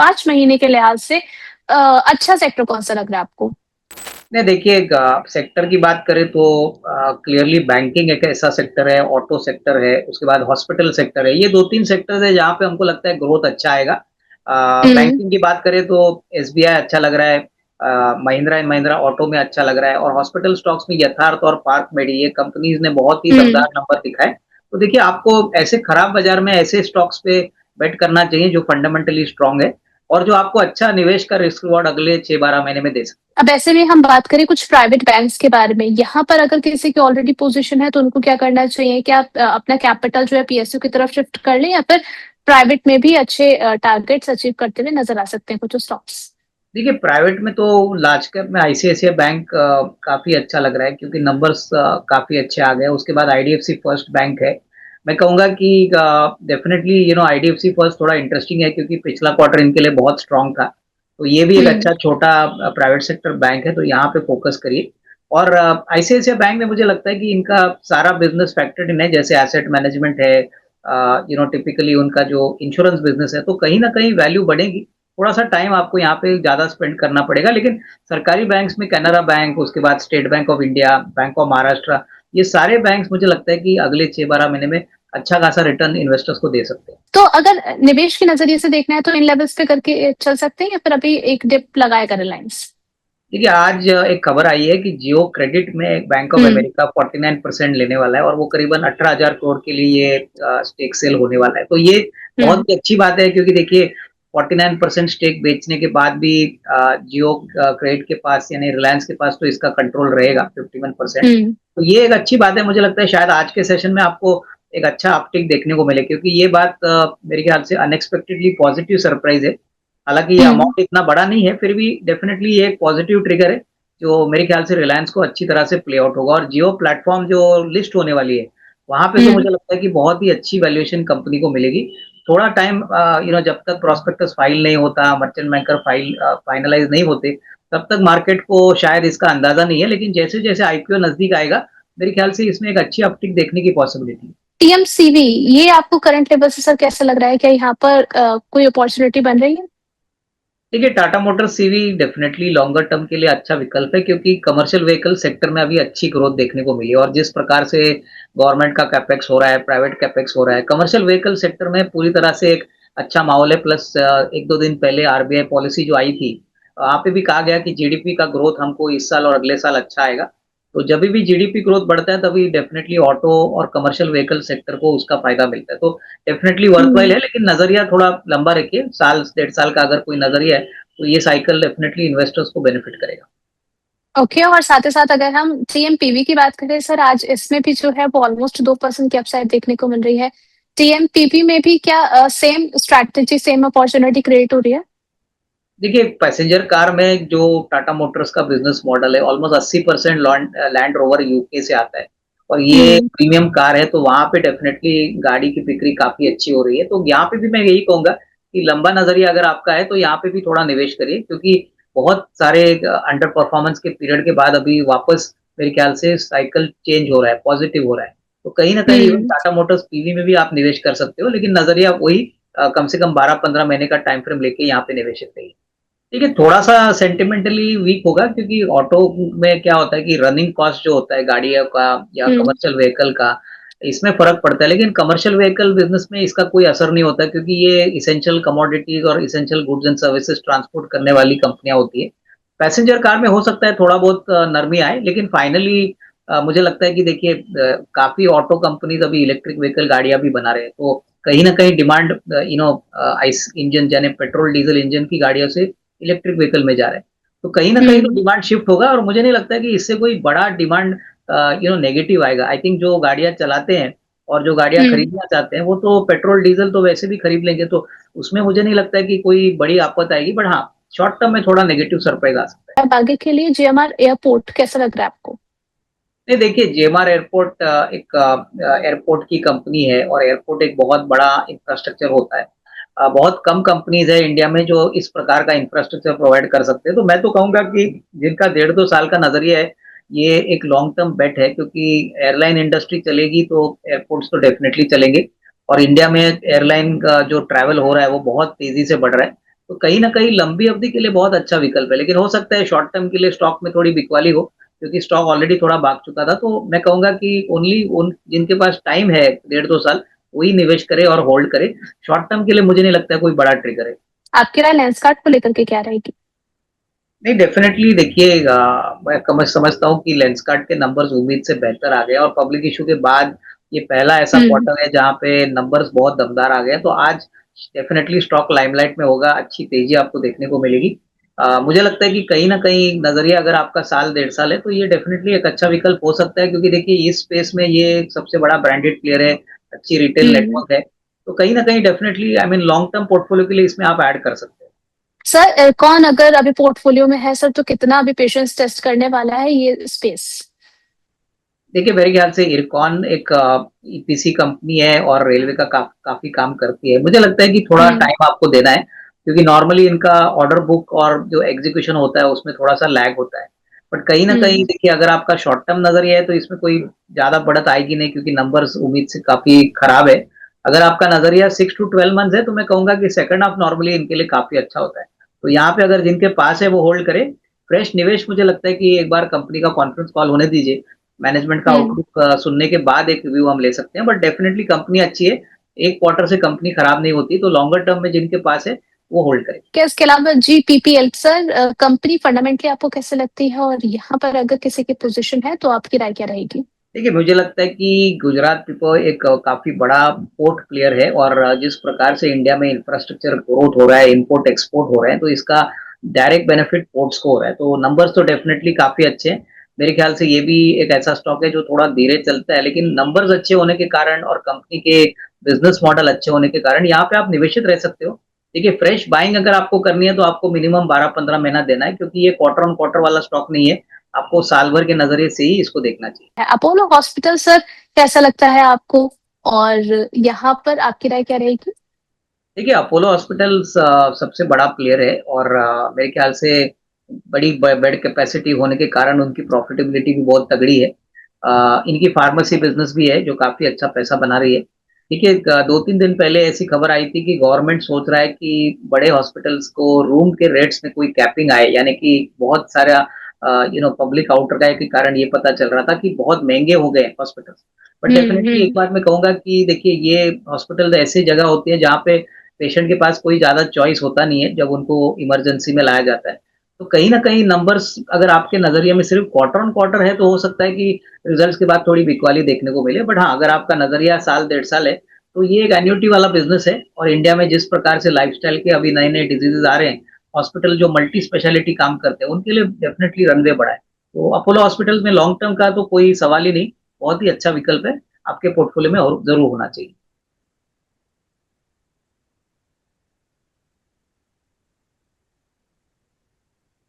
5 महीने के लिहाज से अच्छा सेक्टर कौन सा लग रहा है आपको? नहीं देखिए, सेक्टर की बात करें तो क्लियरली बैंकिंग एक ऐसा सेक्टर है, ऑटो सेक्टर है, उसके बाद हॉस्पिटल सेक्टर है। ये 2-3 सेक्टर है जहाँ पे हमको लगता है ग्रोथ अच्छा आएगा। हम्म। बैंकिंग की बात करें तो एसबीआई अच्छा लग रहा है, महिंद्रा एंड महिंद्रा ऑटो में अच्छा लग रहा है, और हॉस्पिटल स्टॉक्स में यथार्थ और पार्क मेडी, ये कंपनीज ने बहुत ही हम्म। दमदार नंबर दिखाए। तो देखिए, आपको ऐसे खराब बाजार में ऐसे स्टॉक्स पे बेट करना चाहिए जो फंडामेंटली स्ट्रांग है और जो आपको अच्छा निवेश का रिस्क रिवॉर्ड अगले 6-12 महीने में दे सकते अब ऐसे में हम बात करें कुछ प्राइवेट बैंक्स के बारे में, यहाँ पर अगर किसी की ऑलरेडी पोजीशन है तो उनको क्या करना चाहिए? क्या अपना कैपिटल जो है पीएसयू की तरफ शिफ्ट कर लें, या फिर प्राइवेट में भी अच्छे टारगेट्स अचीव करते हुए नजर आ सकते हैं कुछ स्टॉक्स? देखिए, प्राइवेट में तो लार्ज कैप में आईसीआईसीआई बैंक काफ़ी अच्छा लग रहा है क्योंकि नंबर्स काफ़ी अच्छे आ गए। उसके बाद आईडीएफसी फर्स्ट बैंक है। मैं कहूँगा कि डेफ़िनेटली आईडीएफसी फर्स्ट थोड़ा इंटरेस्टिंग है क्योंकि पिछला क्वार्टर इनके लिए बहुत स्ट्रॉन्ग था। तो ये भी एक हम्म। अच्छा छोटा प्राइवेट सेक्टर बैंक है, तो यहाँ पे फ़ोकस करिए। और आईसीआईसीआई बैंक में मुझे लगता है कि इनका सारा बिज़नेस फैक्टर्ड इन है, जैसे एसेट मैनेजमेंट है, टिपिकली उनका जो इंश्योरेंस बिज़नेस है, तो कहीं न कहीं वैल्यू बढ़ेगी। थोड़ा-सा टाइम आपको यहाँ पे ज़्यादा स्पेंड करना पड़ेगा, लेकिन सरकारी बैंक्स में कैनरा बैंक, उसके बाद state bank of India, bank of Maharashtra, ये सारे बैंक्स मुझे लगता है कि अगले 6-12 महीने में अच्छा खासा रिटर्न इन्वेस्टर्स को दे सकते हैं। तो अगर निवेश के नजरिए से देखना है तो इन लेवल्स पे करके चल सकते हैं, या फिर अभी एक डिप लगाएगा रिलायंस? देखिए, आज एक खबर आई है कि जियो क्रेडिट में बैंक ऑफ हम्म। अमेरिका 49% लेने वाला है और वो करीबन 18,000 करोड़ के लिए ये स्टेक सेल होने वाला है। तो ये बहुत हम्म। ही अच्छी बात है क्योंकि देखिए, 49% स्टेक बेचने के बाद भी जियो क्रेडिट के पास यानी रिलायंस के पास तो इसका कंट्रोल रहेगा 51%। हम्म। तो ये एक अच्छी बात है। मुझे लगता है शायद आज के सेशन में आपको एक अच्छा अपटिक देखने को मिले क्योंकि ये बात मेरे ख्याल से अनएक्सपेक्टेडली पॉजिटिव सरप्राइज़ है। हालाँकि ये हम्म। अमाउंट इतना बड़ा नहीं है, फिर भी डेफ़िनेटली ये एक पॉज़िटिव ट्रिगर है, जो मेरे ख़्याल से रिलायंस को अच्छी तरह से प्ले आउट होगा। और जियो प्लेटफ़ॉर्म जो लिस्ट होने वाली है, वहाँ पे तो हम्म। मुझे लगता है कि बहुत ही अच्छी वैल्यूएशन कंपनी को मिलेगी। थोड़ा टाइम जब तक प्रॉस्पेक्टस फाइल नहीं होता, मर्चेंट बैंकर फाइल फाइनलाइज़ नहीं होते, तब तक मार्केट को शायद इसका अंदाज़ा नहीं है। लेकिन जैसे-जैसे आईपीओ नज़दीक आएगा, मेरे ख़्याल से इसमें एक अच्छी अपटिक देखने की पॉसिबिलिटी है। टीएमसीवी, ये आपको करंट लेवल से सर कैसा लग रहा है? क्या यहाँ पर कोई अपॉर्चुनिटी बन रही है? देखिए, Tata Motors CV definitely longer term के लिए अच्छा विकल्प है क्योंकि कमर्शियल व्हीकल सेक्टर में अभी अच्छी ग्रोथ देखने को मिली है और जिस प्रकार से गवर्नमेंट का कैपेक्स हो रहा है, प्राइवेट कैपेक्स हो रहा है, कमर्शियल व्हीकल सेक्टर में पूरी तरह से एक अच्छा माहौल है। प्लस 1-2 दिन पहले आरबीआई पॉलिसी जो आई थी, वहाँ पे भी कहा गया कि जीडीपी का ग्रोथ हमको इस साल और अगले साल अच्छा आएगा। तो जभी भी जीडीपी ग्रोथ बढ़ता है, तभी डेफिनेटली ऑटो और कमर्शियल व्हीकल सेक्टर को उसका फ़ायदा मिलता है। तो डेफिनेटली वर्थव्हाइल हम्म। है, लेकिन नज़रिया थोड़ा लंबा रखिए। साल, डेढ़ साल का अगर कोई नज़रिया है, तो ये साइकिल डेफिनेटली इन्वेस्टर्स को बेनिफिट करेगा। ओके, और साथ ही साथ अगर हम टीएमपीवी की बात करें सर, आज इसमें भी जो है वो ऑलमोस्ट 2% की अपसाइड देखने को मिल रही है। टीएमपीवी में भी क्या same strategy, same opportunity create हो रही है? देखिए, पैसेंजर कार में जो टाटा मोटर्स का बिज़नेस मॉडल है, ऑलमोस्ट 80% लैंड रोवर यूके से आता है और ये हम्म। प्रीमियम कार है, तो वहाँ पे डेफिनेटली गाड़ी की बिक्री काफ़ी अच्छी हो रही है। तो यहाँ पे भी मैं यही कहूँगा कि लंबा नज़रिया अगर आपका है, तो यहाँ पे भी थोड़ा निवेश करिए क्योंकि बहुत सारे अंडर परफॉर्मेंस के पीरियड के बाद अभी वापस मेरे ख्याल से साइकिल चेंज हो रहा है, पॉजिटिव हो रहा है। तो कहीं न कहीं इवन हम्म। टाटा मोटर्स पीवी में भी आप निवेश कर सकते हो, लेकिन नज़रिया वही कम से कम 12-15 महीने का टाइम फ्रेम लेके यहाँ पे निवेशित रहिए। देखिए, थोड़ा-सा सेंटिमेंटली वीक होगा क्योंकि ऑटो में क्या होता है कि रनिंग कॉस्ट जो होता है गाड़ियों का या हम्म। कमर्शियल व्हीकल का, इसमें फ़र्क पड़ता है। लेकिन कमर्शियल व्हीकल बिज़नेस में इसका कोई असर नहीं होता क्योंकि ये एसेंशियल कमोडिटीज़ और essential goods and services transport करने वाली कंपनियाँ होती हैं। पैसेंजर कार में हो सकता है थोड़ा बहुत नरमी आए, लेकिन फाइनली मुझे लगता है कि देखिए, काफ़ी ऑटो कंपनीज़ अभी इलेक्ट्रिक व्हीकल गाड़ियाँ भी बना रहे हैं। तो कहीं न कहीं डिमांड आइस इंजन यानी पेट्रोल, डीज़ल इंजन की गाड़ियों से इलेक्ट्रिक व्हीकल में जा रहे हैं। तो कहीं न कहीं तो हम्म। डिमांड शिफ्ट होगा और मुझे नहीं लगता है कि इससे कोई बड़ा डिमांड नेगेटिव आएगा। आई थिंक जो गाड़ियाँ चलाते हैं और जो गाड़ियाँ हम्म। खरीदना चाहते हैं, वो तो पेट्रोल, डीज़ल तो वैसे भी खरीद लेंगे, तो उसमें मुझे नहीं लगता है कि कोई बड़ी आफ़त आएगी। बट हाँ, शॉर्ट टर्म में थोड़ा नेगेटिव सरप्राइज़ आ सकता है। अब आगे के लिए जीएमआर एयरपोर्ट कैसा लग रहा है आपको? नहीं देखिए, जेएमआर एयरपोर्ट एक एयरपोर्ट की कंपनी है और एयरपोर्ट एक बहुत बड़ा इंफ्रास्ट्रक्चर होता है। बहुत कम कंपनीज़ है इंडिया में जो इस प्रकार का इंफ्रास्ट्रक्चर प्रोवाइड कर सकते हैं। तो मैं तो कहूँगा कि जिनका 1.5-2 साल का नज़रिया है, ये एक लॉन्ग टर्म बेट है क्योंकि एयरलाइन इंडस्ट्री चलेगी तो एयरपोर्ट्स तो डेफ़िनेटली चलेंगे और इंडिया में एयरलाइन का जो ट्रैवल हो रहा है, वो बहुत तेज़ी से बढ़ रहा है। तो कहीं न कहीं लंबी अवधि के लिए बहुत अच्छा विकल्प है, लेकिन हो सकता है शॉर्ट टर्म के लिए स्टॉक में थोड़ी बिकवाली हो, क्योंकि स्टॉक ऑलरेडी थोड़ा भाग चुका था। तो मैं कहूँगा कि ओनली उन जिनके पास टाइम है 1.5-2 साल, वही निवेश करे और होल्ड करे। शॉर्ट टर्म के लिए मुझे नहीं लगता है कोई बड़ा ट्रिगर है। आपकी राय लेंसकार्ट को लेकर के क्या रहेगी? नहीं, डेफ़िनेटली देखिए मैं समझता हूँ कि लेंसकार्ट के नंबर्स उम्मीद से बेहतर आ गए और पब्लिक इश्यू के बाद ये पहला ऐसा हुँ। क्वार्टर है जहाँ पे नंबर्स बहुत दमदार आ गए हैं। तो आज डेफ़िनेटली स्टॉक लाइमलाइट में होगा, अच्छी तेज़ी आपको देखने को मिलेगी। मुझे लगता है कि कहीं न कहीं नज़रिया अगर आपका साल, डेढ़ साल है, तो ये डेफ़िनेटली एक अच्छा विकल्प हो सकता है क्योंकि देखिए इस स्पेस में ये सबसे बड़ा ब्रांडेड प्लेयर है, अच्छी रिटेल हुँ। नेटवर्क है। तो कहीं न कहीं definitely I mean long term portfolio के लिए इसमें आप ऐड कर सकते हैं। सर इरकॉन अगर अभी पोर्टफोलियो में है सर, तो कितना अभी पेशेंस टेस्ट करने वाला है ये स्पेस? देखिए, मेरे ख्याल से इरकॉन एक ईपीसी कंपनी है और रेलवे का काफ़ी काम करती है। मुझे लगता है कि थोड़ा हुँ। टाइम आपको देना है, क्योंकि नॉर्मली इनका ऑर्डर बुक और जो एग्ज़ीक्यूशन होता है, उसमें थोड़ा-सा लैग होता है। बट कहीं न कहीं हुँ। देखिए, अगर आपका शॉर्ट टर्म नज़रिया है, तो इसमें कोई ज़्यादा बढ़त आएगी नहीं क्योंकि नंबर्स उम्मीद से काफ़ी खराब है। अगर आपका नज़रिया 6 टू 12 मंथ्स है, तो मैं कहूँगा कि सेकंड हाफ नॉर्मली इनके लिए काफ़ी अच्छा होता है। तो यहाँ पे अगर जिनके पास है, वो होल्ड करें। फ्रेश निवेश मुझे लगता है कि एक बार कंपनी का कॉन्फ्रेंस कॉल होने दीजिए। मैनेजमेंट का हुँ। आउटलुक सुनने के बाद एक रिव्यू हम ले सकते हैं, बट डेफिनिटली कंपनी अच्छी है। एक क्वार्टर से कंपनी खराब नहीं होती, तो लॉन्गर टर्म में जिनके पास है, वो होल्ड करें। क्या इसके अलावा जीपीपीएल सर कंपनी फंडामेंटली आपको कैसे लगती है, और यहाँ पर अगर किसी की पोजीशन है तो आपकी राय क्या रहेगी? देखिए, मुझे लगता है कि गुजरात पिपो एक काफ़ी बड़ा पोर्ट प्लेयर है और जिस प्रकार से इंडिया में इंफ्रास्ट्रक्चर ग्रोथ हो रहा है, इम्पोर्ट एक्सपोर्ट हो रहे हैं, तो इसका डायरेक्ट बेनिफिट पोर्ट्स को हो रहा है। तो नंबर्स तो डेफिनिटली काफ़ी अच्छे हैं। मेरे ख्याल से ये भी एक ऐसा स्टॉक है जो थोड़ा धीरे चलता है, लेकिन नंबर्स अच्छे होने के कारण और कंपनी के बिज़नेस मॉडल अच्छे होने के कारण यहाँ पे आप निवेशित रह सकते हो। देखिए, फ्रेश बाइंग अगर आपको करनी है, तो आपको मिनिमम 12-15 महीना देना है क्योंकि ये क्वार्टर ऑन क्वार्टर वाला स्टॉक नहीं है। आपको साल भर के नज़रिए से ही इसको देखना चाहिए। अपोलो हॉस्पिटल सर कैसा लगता है आपको, और यहाँ पर आपकी राय क्या रहेगी? देखिए, अपोलो हॉस्पिटल्स सबसे बड़ा प्लेयर है और मेरे ख्याल से बड़ी बेड कैपेसिटी होने के कारण उनकी प्रॉफिटेबिलिटी भी बहुत तगड़ी है। इनकी फार्मेसी बिजनेस भी है जो काफ़ी अच्छा पैसा बना रही है। देखिए, 2-3 दिन पहले ऐसी खबर आई थी कि गवर्नमेंट सोच रहा है कि बड़े हॉस्पिटल्स को रूम के रेट्स में कोई कैपिंग आए, यानी कि बहुत सारा पब्लिक आउटक्राई के कारण ये पता चल रहा था कि बहुत महँगे हो गए हॉस्पिटल्स। But hmm. डेफिनिटली एक हुँ। बात मैं कहूँगा कि देखिए, ये हॉस्पिटल ऐसी जगह होती है जहाँ पे पेशेंट के पास कोई ज़्यादा चॉइस होता नहीं है जब उनको इमरजेंसी में लाया जाता है। तो कहीं न कहीं नंबर्स अगर आपके नज़रिए में सिर्फ़ क्वार्टर ऑन क्वार्टर है तो हो सकता है कि रिज़ल्ट्स के बाद थोड़ी बिकवाली देखने को मिले। बट हाँ, अगर आपका नज़रिया साल, डेढ़ साल है, तो ये एक एन्युटी वाला बिज़नेस है और इंडिया में जिस प्रकार से लाइफ़स्टाइल के अभी नए-नए डिज़ीज़ेज़ आ रहे हैं, हॉस्पिटल जो मल्टी स्पेशलिटी काम करते हैं, उनके लिए डेफ़िनिटली रनवे बड़ा है। तो अपोलो हॉस्पिटल्स में लॉन्ग टर्म का तो कोई सवाल ही नहीं, बहुत ही अच्छा विकल्प है, आपके पोर्टफोलियो में और ज़रूर होना चाहिए।